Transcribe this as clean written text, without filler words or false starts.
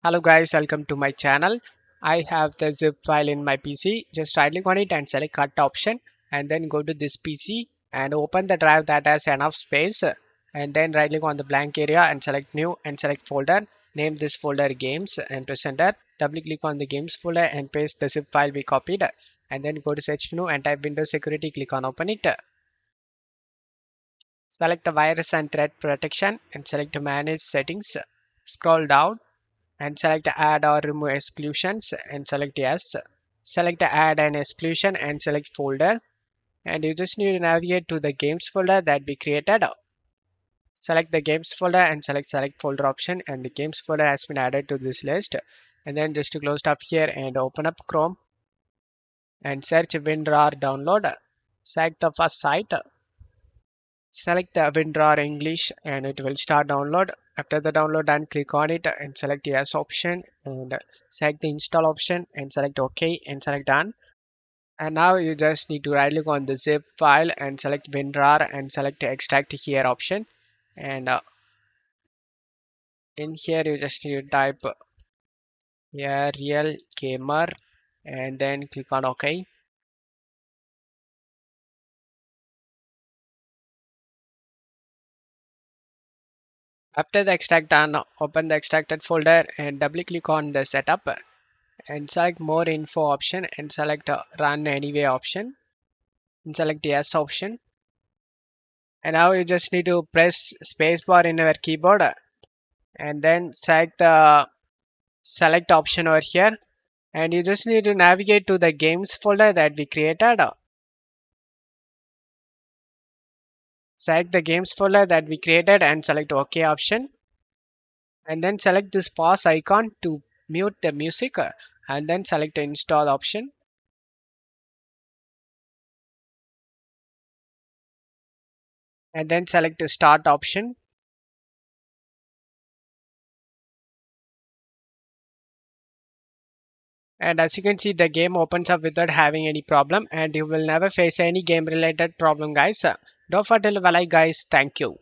Hello guys, welcome to my channel. I have the zip file in my PC. Just right click on it and select cut option and then go to this PC and open the drive that has enough space and then right click on the blank area and select new and select folder. Name this folder games and press enter. Double click on the games folder and paste the zip file we copied and then go to search menu and type Windows Security. Click on open it. Select the virus and threat protection and select manage settings. Scroll down and select add or remove exclusions and select yes. Select add an exclusion and select folder, and you just need to navigate to the games folder that we created. Select the games folder and select folder option, and the games folder has been added to this list. And then just to close up here and open up Chrome and search WinRAR download. Select the first site. Select the WinRAR English and it will start download. After the download done, click on it and select yes option and select the install option and select OK and select done. And now you just need to right click on the zip file and select WinRAR and select extract here option. And in here you just need to type here real gamer and then click on OK. After the extract done, open the extracted folder and double click on the setup and select more info option and select run anyway option and select the yes option. And now you just need to press spacebar in your keyboard and then select the select option over here, and you just need to navigate to the games folder that we created. Select the games folder that we created and select OK option, and then select this pause icon to mute the music and then select the install option and then select the start option. And as you can see, the game opens up without having any problem and you will never face any game related problem guys. Don't forget to like guys. Thank you.